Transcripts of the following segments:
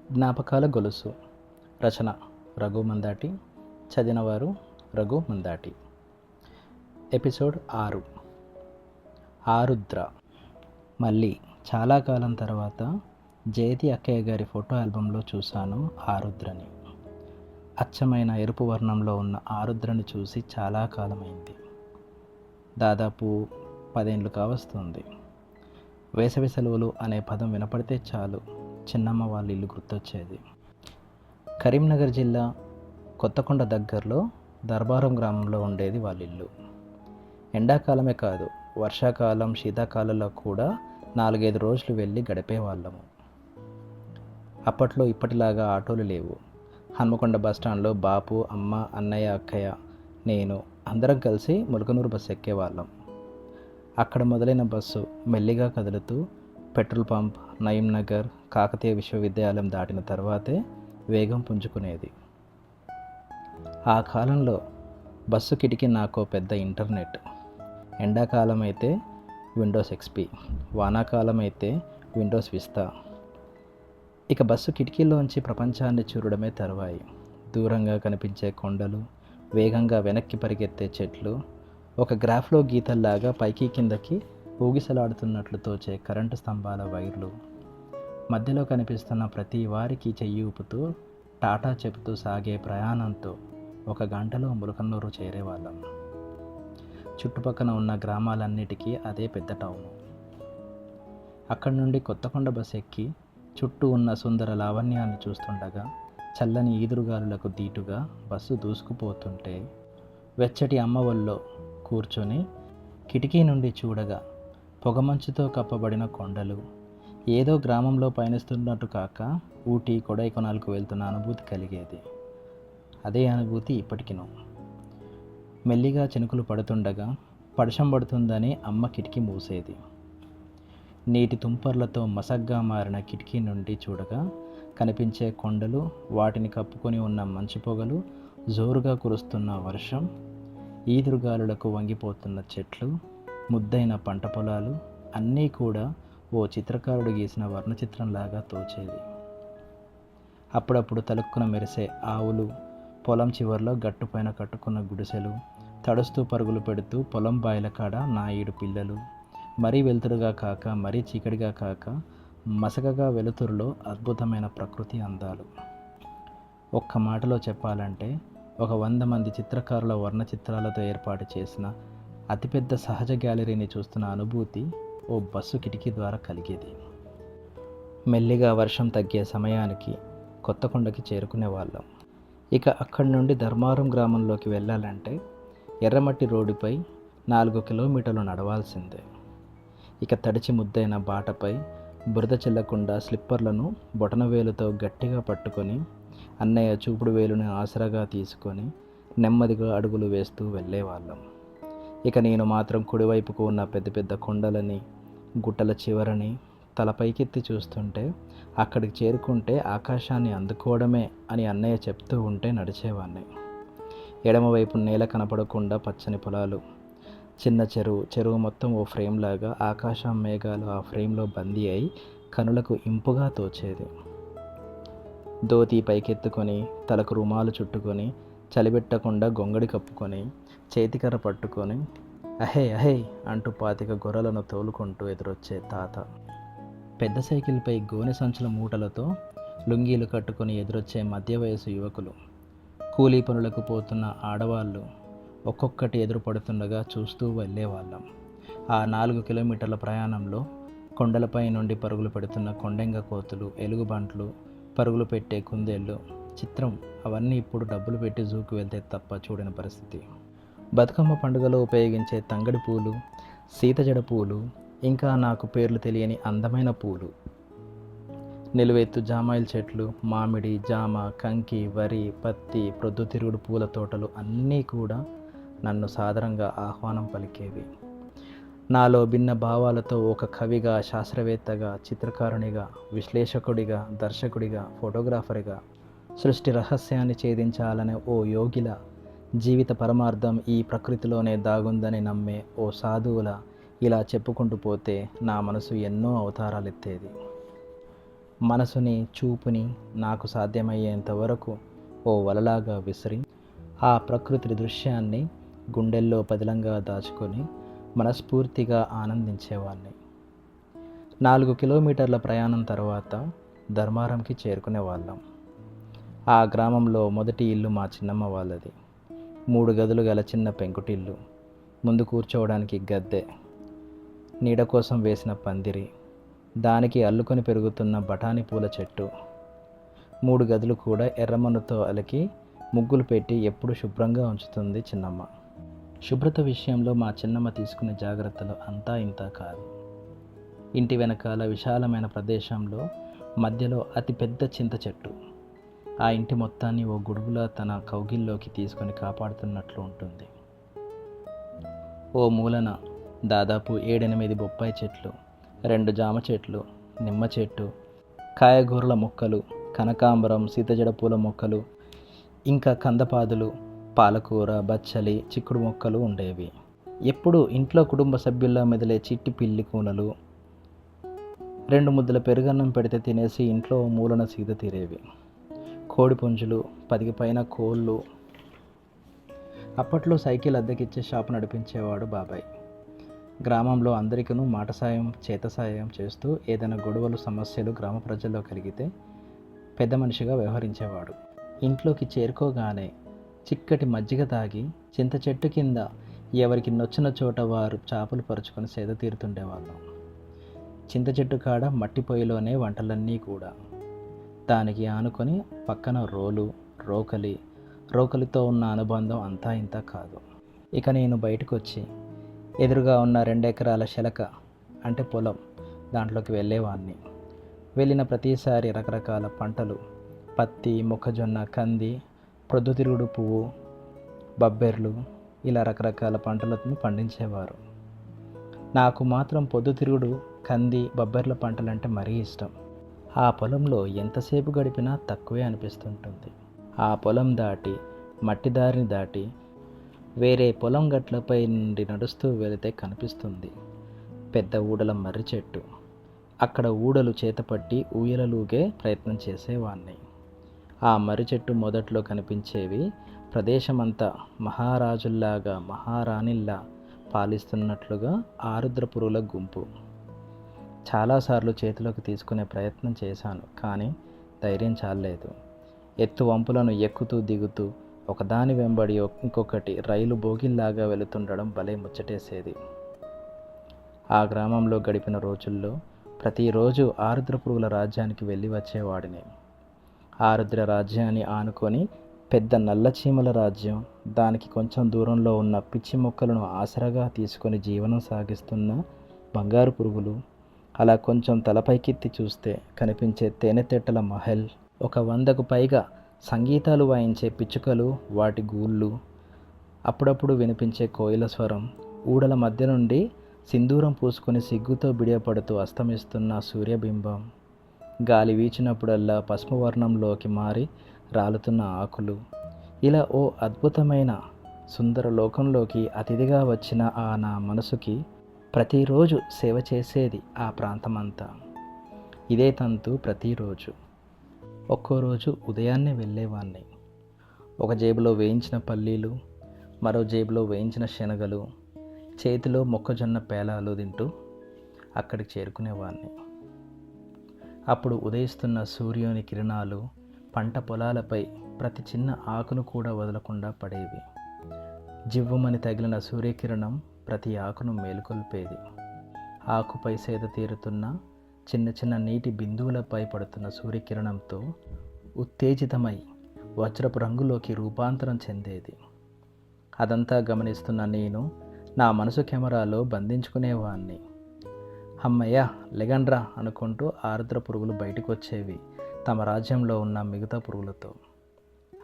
జ్ఞాపకాల గొలుసు. రచన రఘు మందాటి. చదివినవారు రఘు మందాటి. ఎపిసోడ్ 6. ఆరుద్ర. మళ్ళీ చాలా కాలం తర్వాత జయతి అక్కయ్య గారి ఫోటో ఆల్బంలో చూశాను ఆరుద్రని. అచ్చమైన ఎరుపు వర్ణంలో ఉన్న ఆరుద్రని చూసి చాలా కాలమైంది. దాదాపు 10 ఏళ్ళు కావస్తుంది. వేసవి సెలవులు అనే పదం వినపడితే చాలు చిన్నమ్మ వాళ్ళ ఇల్లు గుర్తొచ్చేది. కరీంనగర్ జిల్లా కొత్తకొండ దగ్గరలో దర్బారం గ్రామంలో ఉండేది వాళ్ళ ఇల్లు. ఎండాకాలమే కాదు, వర్షాకాలం శీతాకాలంలో కూడా 4-5 రోజులు వెళ్ళి గడిపేవాళ్ళము. అప్పట్లో ఇప్పటిలాగా ఆటోలు లేవు. హన్మకొండ బస్టాండ్లో బాపు, అమ్మ, అన్నయ్య, అక్కయ్య, నేను అందరం కలిసి ములకనూరు బస్సు ఎక్కేవాళ్ళం. అక్కడ మొదలైన బస్సు మెల్లిగా కదులుతూ పెట్రోల్ పంప్, నయీం నగర్, కాకతీయ విశ్వవిద్యాలయం దాటిన తర్వాతే వేగం పుంజుకునేది. ఆ కాలంలో బస్సు కిటికీ నాకు పెద్ద ఇంటర్నెట్. ఎండాకాలం అయితే విండోస్ ఎక్స్పీ, వానాకాలం అయితే విండోస్ విస్తా. ఇక బస్సు కిటికీలోంచి ప్రపంచాన్ని చూడడమే తరువాయి. దూరంగా కనిపించే కొండలు, వేగంగా వెనక్కి పరిగెత్తే చెట్లు, ఒక గ్రాఫ్లో గీతల్లాగా పైకి కిందకి ఊగిసలాడుతున్నట్లు తోచే కరెంటు స్తంభాల వైర్లు, మధ్యలో కనిపిస్తున్న ప్రతి వారికి చెయ్యి ఊపుతూ టాటా చెబుతూ సాగే ప్రయాణంతో 1 గంటలో ములకన్నూరు చేరేవాళ్ళం. చుట్టుపక్కన ఉన్న గ్రామాలన్నిటికీ అదే పెద్ద టౌను. అక్కడి నుండి కొత్తకొండ బస్ ఎక్కి చుట్టూ ఉన్న సుందర లావణ్యాన్ని చూస్తుండగా చల్లని ఈదురుగాలులకు దీటుగా బస్సు దూసుకుపోతుంటే వెచ్చటి అమ్మ ఒళ్ళో కూర్చొని కిటికీ నుండి చూడగా పొగమంచుతో కప్పబడిన కొండలు, ఏదో గ్రామంలో పయనిస్తున్నట్టు కాక ఊటీ, కొడైకెనాల్కు వెళ్తున్న అనుభూతి కలిగేది. అదే అనుభూతి ఇప్పటికినూ. మెల్లిగా చినుకులు పడుతుండగా పడశం పడుతుందని అమ్మ కిటికీ మూసేది. నీటి తుంపర్లతో మసగ్గా మారిన కిటికీ నుండి చూడగా కనిపించే కొండలు, వాటిని కప్పుకొని ఉన్న మంచు పొగలు, జోరుగా కురుస్తున్న వర్షం, ఈదురుగాలులకు వంగిపోతున్న చెట్లు, ముద్దైన పంట పొలాలు అన్నీ కూడా ఓ చిత్రకారుడు గీసిన వర్ణచిత్రంలాగా తోచేది. అప్పుడప్పుడు తలుక్కున మెరిసే ఆవులు, పొలం చివర్లో గట్టుపైన కట్టుకున్న గుడిసెలు, తడుస్తూ పరుగులు పెడుతూ పొలం బాయిల కాడ నా 7 పిల్లలు, మరీ వెలుతురుగా కాక మరీ చీకటిగా కాక మసకగా వెలుతురులో అద్భుతమైన ప్రకృతి అందాలు. ఒక్క మాటలో చెప్పాలంటే ఒక 100 మంది చిత్రకారుల వర్ణ చిత్రాలతో ఏర్పాటు చేసిన అతిపెద్ద సహజ గ్యాలరీని చూస్తున్న అనుభూతి ఓ బస్సు కిటికీ ద్వారా కలిగేది. మెల్లిగా వర్షం తగ్గే సమయానికి కొత్తకొండకి చేరుకునేవాళ్ళం. ఇక అక్కడి నుండి ధర్మారం గ్రామంలోకి వెళ్ళాలంటే ఎర్రమట్టి రోడ్డుపై 4 కిలోమీటర్లు నడవాల్సిందే. ఇక తడిచి ముద్దైన బాటపై బురద చెల్లకుండా స్లిప్పర్లను బొటనవేలుతో గట్టిగా పట్టుకొని అన్నయ్య చూపుడు వేలుని ఆసరాగా తీసుకొని నెమ్మదిగా అడుగులు వేస్తూ వెళ్ళేవాళ్ళం. ఇక నేను మాత్రం కుడివైపుకు ఉన్న పెద్ద పెద్ద కొండలని, గుట్టల చివరని తలపైకెత్తి చూస్తుంటే అక్కడికి చేరుకుంటే ఆకాశాన్ని అందుకోవడమే అని అన్నయ్య చెప్తూ ఉంటే నడిచేవాడిని. ఎడమవైపు నేల కనపడకుండా పచ్చని పొలాలు, చిన్న చెరువు మొత్తం ఓ ఫ్రేమ్ లాగా, ఆకాశం మేఘాలు ఆ ఫ్రేమ్లో బందీ అయి కనులకు ఇంపుగా తోచేది. ధోతి పైకెత్తుకొని, తలకు రుమాలు చుట్టుకొని, చలిబెట్టకుండా గొంగడి కప్పుకొని, చేతికర్ర పట్టుకొని అహే అహే అంటూ 25 గొర్రెలను తోలుకుంటూ ఎదురొచ్చే తాత, పెద్ద సైకిల్పై గోనె సంచుల మూటలతో లుంగీలు కట్టుకొని ఎదురొచ్చే మధ్య వయసు యువకులు, కూలీ పనులకు పోతున్న ఆడవాళ్ళు ఒక్కొక్కటి ఎదురుపడుతుండగా చూస్తూ వెళ్ళేవాళ్ళం. ఆ 4 కిలోమీటర్ల ప్రయాణంలో కొండలపై నుండి పరుగులు పెడుతున్న కొండెంగ కోతులు, ఎలుగుబంట్లు, పరుగులు పెట్టే కుందేళ్ళు, చిత్రం. అవన్నీ ఇప్పుడు డబ్బులు పెట్టి జూకు వెళ్తే తప్ప చూడని పరిస్థితి. బతుకమ్మ పండుగలో ఉపయోగించే తంగడి పూలు, సీతజడ పూలు, ఇంకా నాకు పేర్లు తెలియని అందమైన పూలు, నిలువెత్తు జామాయిల చెట్లు, మామిడి, జామ, కంకి, వరి, పత్తి, ప్రొద్దుతిరుగుడు పూల తోటలు అన్నీ కూడా నన్ను సాదరంగా ఆహ్వానం పలికేవి. నాలో భిన్న భావాలతో ఒక కవిగా, శాస్త్రవేత్తగా, చిత్రకారునిగా, విశ్లేషకుడిగా, దర్శకుడిగా, ఫోటోగ్రాఫర్గా సృష్టి రహస్యాన్ని ఛేదించాలనే ఓ యోగిల జీవిత పరమార్థం ఈ ప్రకృతిలోనే దాగుందని నమ్మే ఓ సాధువుల ఇలా చెప్పుకుంటూ పోతే నా మనసు ఎన్నో అవతారాలెత్తేది. మనసుని చూపుని నాకు సాధ్యమయ్యేంత వరకు ఓ వలలాగా విసిరి ఆ ప్రకృతి దృశ్యాన్ని గుండెల్లో పదిలంగా దాచుకొని మనస్ఫూర్తిగా ఆనందించేవాడిని. 4 కిలోమీటర్ల ప్రయాణం తర్వాత ధర్మారంకి చేరుకునేవాళ్ళం. ఆ గ్రామంలో మొదటి ఇల్లు మా చిన్నమ్మ వాళ్ళది. 3 గదులు గల చిన్న పెంకుటిల్లు, ముందు కూర్చోవడానికి గద్దె, నీడ కోసం వేసిన పందిరి, దానికి అల్లుకొని పెరుగుతున్న బఠానీ పూల చెట్టు. 3 గదులు కూడా ఎర్రమన్నుతో అలికి ముగ్గులు పెట్టి ఎప్పుడు శుభ్రంగా ఉంచుతుంది చిన్నమ్మ. శుభ్రత విషయంలో మా చిన్నమ్మ తీసుకునే జాగ్రత్తలు అంతా ఇంత కాదు. ఇంటి వెనకాల విశాలమైన ప్రదేశంలో మధ్యలో అతిపెద్ద చింత చెట్టు. ఆ ఇంటి మొత్తాన్ని ఓ గొడుగులా తన కౌగిల్లోకి తీసుకొని కాపాడుతున్నట్లు ఉంటుంది. ఓ మూలన దాదాపు 7-8 బొప్పాయి చెట్లు, 2 జామ చెట్లు, నిమ్మ చెట్టు, కాయగూరల మొక్కలు, కనకాంబరం, సీతజడ పూల మొక్కలు, ఇంకా కందపాదులు, పాలకూర, బచ్చలి, చిక్కుడు మొక్కలు ఉండేవి. ఎప్పుడు ఇంట్లో కుటుంబ సభ్యుల్లా మెదిలే చిట్టి పిల్లి కూనలు 2 ముద్దల పెరుగన్నం పెడితే తినేసి ఇంట్లో మూలన సీద తీరేవి. కోడి పుంజులు, 10కి పైన కోళ్ళు. అప్పట్లో సైకిల్ అద్దెకిచ్చే షాపు నడిపించేవాడు బాబాయ్. గ్రామంలో అందరికీ మాట సాయం, చేత సాయం చేస్తూ ఏదైనా గొడవలు, సమస్యలు గ్రామ ప్రజల్లో కలిగితే పెద్ద మనిషిగా వ్యవహరించేవాడు. ఇంట్లోకి చేరుకోగానే చిక్కటి మజ్జిగ తాగి చింత చెట్టు కింద ఎవరికి నొచ్చిన చోట వారు చాపలు పరుచుకొని సేద తీరుతుండేవాళ్ళం. చింత చెట్టు కాడ మట్టి పొయ్యిలోనే వంటలన్నీ కూడా. దానికి ఆనుకొని పక్కన రోకలితో ఉన్న అనుబంధం అంతా ఇంత కాదు. ఇక నేను బయటకు వచ్చి ఎదురుగా ఉన్న 2 ఎకరాల శెలక అంటే పొలం, దాంట్లోకి వెళ్ళేవాడిని. వెళ్ళిన ప్రతిసారి రకరకాల పంటలు, పత్తి, మొక్కజొన్న, కంది, ప్రొద్దుతిరుగుడు పువ్వు, బబ్బెర్లు, ఇలా రకరకాల పంటలను పండించేవారు. నాకు మాత్రం పొద్దుతిరుగుడు, కంది, బబ్బెర్ల పంటలంటే మరీ ఇష్టం. ఆ పొలంలో ఎంతసేపు గడిపినా తక్కువే అనిపిస్తుంటుంది. ఆ పొలం దాటి, మట్టి దారిని దాటి వేరే పొలం గట్లపై నుండి నడుస్తూ వెళితే కనిపిస్తుంది పెద్ద ఊడల మర్రి చెట్టు. అక్కడ ఊడలు చేతపట్టి ఊయలలూగే ప్రయత్నం చేసేవాణ్ణి. ఆ మర్రి చెట్టు మొదట్లో కనిపించేవి ప్రదేశమంతా మహారాజుల్లాగా, మహారాణిల్లా పాలిస్తున్నట్లుగా ఆరుద్ర పురుగుల గుంపు. చాలాసార్లు చేతిలోకి తీసుకునే ప్రయత్నం చేశాను, కానీ ధైర్యం చాలలేదు. ఎత్తు వంపులను ఎక్కుతూ దిగుతూ ఒకదాని వెంబడి ఇంకొకటి రైలు బోగిల్లాగా వెళుతుండడం భలే ముచ్చటేసేది. ఆ గ్రామంలో గడిపిన రోజుల్లో ప్రతిరోజు ఆరుద్ర పురుగుల రాజ్యానికి వెళ్ళి వచ్చేవాడిని. ఆరుద్ర రాజ్యాన్ని ఆనుకొని పెద్ద నల్ల చీమల రాజ్యం, దానికి కొంచెం దూరంలో ఉన్న పిచ్చి మొక్కలను ఆసరగా తీసుకొని జీవనం సాగిస్తున్న బంగారు పురుగులు, అలా కొంచెం తలపైకెత్తి చూస్తే కనిపించే తేనెతెట్టల మహల్, 100కు పైగా సంగీతాలు వాయించే పిచ్చుకలు, వాటి గూళ్ళు, అప్పుడప్పుడు వినిపించే కోయిల స్వరం, ఊడల మధ్య నుండి సింధూరం పూసుకొని సిగ్గుతో బిడియపడుతూ అస్తమిస్తున్న సూర్యబింబం, గాలి వీచినప్పుడల్లా పసుపు వర్ణంలోకి మారి రాలుతున్న ఆకులు, ఇలా ఓ అద్భుతమైన సుందర లోకంలోకి అతిథిగా వచ్చిన ఆ నా మనసుకి ప్రతిరోజు సేవ చేసేది ఆ ప్రాంతమంతా. ఇదే తంతు ప్రతిరోజు. ఒక్కో రోజు ఉదయాన్నే వెళ్ళేవాడిని. ఒక జేబులో వేయించిన పల్లీలు, మరో జేబులో వేయించిన శనగలు, చేతిలో మొక్కజొన్న పేలాలు తింటూ అక్కడికి చేరుకునేవాడిని. అప్పుడు ఉదయిస్తున్న సూర్యుని కిరణాలు పంట పొలాలపై ప్రతి చిన్న ఆకును కూడా వదలకుండా పడేవి. జివ్వుమని తగిలిన సూర్యకిరణం ప్రతి ఆకును మేలుకొల్పేది. ఆకుపై సేద తీరుతున్న చిన్న చిన్న నీటి బిందువులపై పడుతున్న సూర్యకిరణంతో ఉత్తేజితమై వజ్రపు రంగులోకి రూపాంతరం చెందేది. అదంతా గమనిస్తున్న నేను నా మనసు కెమెరాలో బంధించుకునేవాణ్ణి. అమ్మయ్య లెగండ్రా అనుకుంటూ ఆరుద్ర పురుగులు బయటకు వచ్చేవి తమ రాజ్యంలో ఉన్న మిగతా పురుగులతో.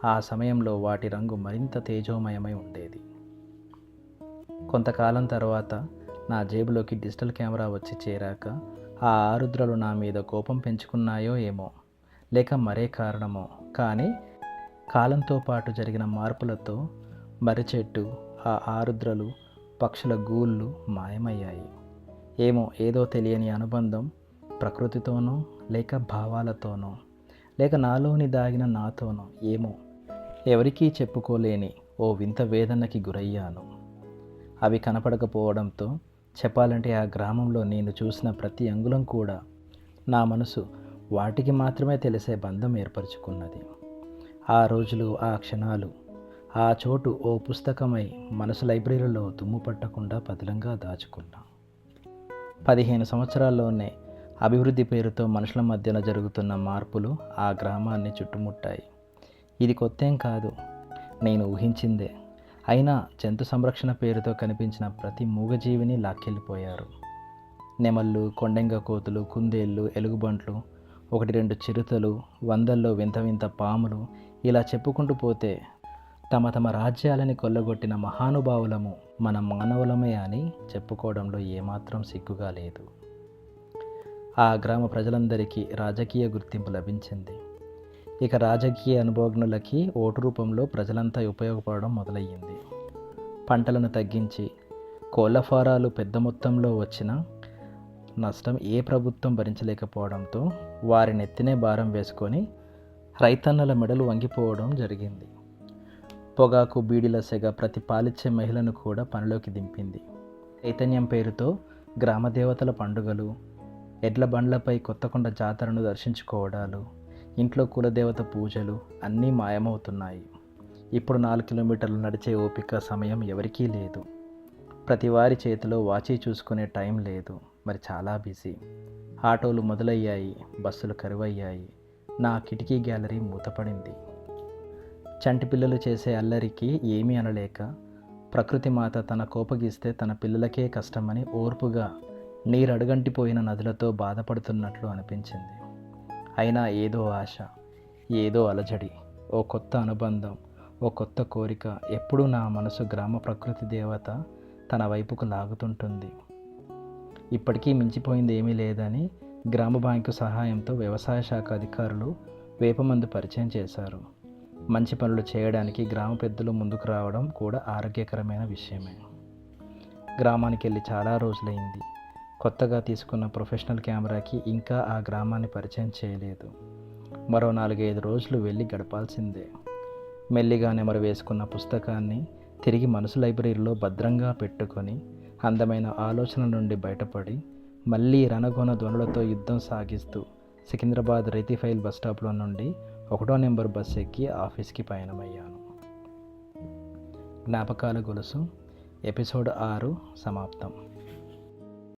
ఆ సమయంలో వాటి రంగు మరింత తేజోమయమై ఉండేది. కొంతకాలం తర్వాత నా జేబులోకి డిజిటల్ కెమెరా వచ్చి చేరాక ఆ ఆరుద్రలు నా మీద కోపం పెంచుకున్నాయో ఏమో, లేక మరే కారణమో, కానీ కాలంతో పాటు జరిగిన మార్పులతో మర్రి చెట్టు, ఆ ఆరుద్రలు, పక్షుల గూళ్ళు మాయమయ్యాయి. ఏమో, ఏదో తెలియని అనుబంధం ప్రకృతితోనో లేక భావాలతోనో, లేక నాలోని దాగిన నాతోనో ఏమో ఎవరికీ చెప్పుకోలేని ఓ వింత వేదనకి గురయ్యాను. అవి కనపడకపోవడంతో చెప్పాలంటే ఆ గ్రామంలో నేను చూసిన ప్రతి అంగుళం కూడా నా మనసు వాటికి మాత్రమే తెలిసే బంధం ఏర్పరచుకున్నది. ఆ రోజులు, ఆ క్షణాలు, ఆ చోటు ఓ పుస్తకమై మనసు లైబ్రరీలో దుమ్ము పట్టకుండా పదిలంగా దాచుకున్నా. 15 సంవత్సరాల్లోనే అభివృద్ధి పేరుతో మనుషుల మధ్యన జరుగుతున్న మార్పులు ఆ గ్రామాన్ని చుట్టుముట్టాయి. ఇది కొత్తేం కాదు, నేను ఊహించిందే. అయినా జంతు సంరక్షణ పేరుతో కనిపించిన ప్రతి మూగజీవిని లాక్కెళ్ళిపోయారు. నెమళ్ళు, కొండెంగ కోతులు, కుందేళ్ళు, ఎలుగుబంట్లు, 1-2 చిరుతలు, వందల్లో వింత వింత పాములు, ఇలా చెప్పుకుంటూ పోతే తమ తమ రాజ్యాలని కొల్లగొట్టిన మహానుభావులము మన మానవులమే అని చెప్పుకోవడంలో ఏమాత్రం సిగ్గుగా లేదు. ఆ గ్రామ ప్రజలందరికీ రాజకీయ గుర్తింపు లభించింది. ఇక రాజకీయ అనుభవజ్ఞులకి ఓటు రూపంలో ప్రజలంతా ఉపయోగపడడం మొదలయ్యింది. పంటలను తగ్గించి కోళ్ల ఫారాలు పెద్ద మొత్తంలో వచ్చిన నష్టం ఏ ప్రభుత్వం భరించలేకపోవడంతో వారి నెత్తినే భారం వేసుకొని రైతన్నల మెడలు వంగిపోవడం జరిగింది. పొగాకు, బీడీల సెగ ప్రతి పాలిచ్చే మహిళను కూడా పనిలోకి దింపింది. చైతన్యం పేరుతో గ్రామ దేవతల పండుగలు, ఎడ్ల బండ్లపై కొత్తకొండ జాతరను దర్శించుకోవడాలు, ఇంట్లో కులదేవత పూజలు అన్నీ మాయమవుతున్నాయి. ఇప్పుడు 4 కిలోమీటర్లు నడిచే ఓపిక, సమయం ఎవరికీ లేదు. ప్రతి వారి చేతిలో వాచీ చూసుకునే టైం లేదు. మరి చాలా బిజీ. ఆటోలు మొదలయ్యాయి, బస్సులు కరువయ్యాయి. నా కిటికీ గ్యాలరీ మూతపడింది. చంటి పిల్లలు చేసే అల్లరికి ఏమీ అనలేక ప్రకృతి మాత తన కోపగిస్తే తన పిల్లలకే కష్టమని ఓర్పుగా నీరడుగంటిపోయిన నదులతో బాధపడుతున్నట్లు అనిపించింది. అయినా ఏదో ఆశ, ఏదో అలజడి, ఓ కొత్త అనుబంధం, ఓ కొత్త కోరిక ఎప్పుడూ నా మనసు గ్రామ ప్రకృతి దేవత తన వైపుకు లాగుతుంటుంది. ఇప్పటికీ మించిపోయింది ఏమీ లేదని గ్రామ బ్యాంకు సహాయంతో వ్యవసాయ శాఖ అధికారులు వేపమందు పరిచయం చేశారు. మంచి పనులు చేయడానికి గ్రామ పెద్దలు ముందుకు రావడం కూడా ఆరోగ్యకరమైన విషయమే. గ్రామానికి వెళ్ళి చాలా రోజులైంది. కొత్తగా తీసుకున్న ప్రొఫెషనల్ కెమెరాకి ఇంకా ఆ గ్రామాన్ని పరిచయం చేయలేదు. మరో 4-5 రోజులు వెళ్ళి గడపాల్సిందే. మెల్లిగా నెమరు వేసుకున్న పుస్తకాన్ని తిరిగి మనసు లైబ్రరీలో భద్రంగా పెట్టుకొని అందమైన ఆలోచనల నుండి బయటపడి మళ్ళీ రణగొన ధ్వనులతో యుద్ధం సాగిస్తూ సికింద్రాబాద్ రైతిఫైల్ బస్టాప్లో నుండి 1వ నెంబర్ బస్ ఎక్కి ఆఫీస్కి పయనమయ్యాను. జ్ఞాపకాల గొలుసు ఎపిసోడ్ 6 సమాప్తం.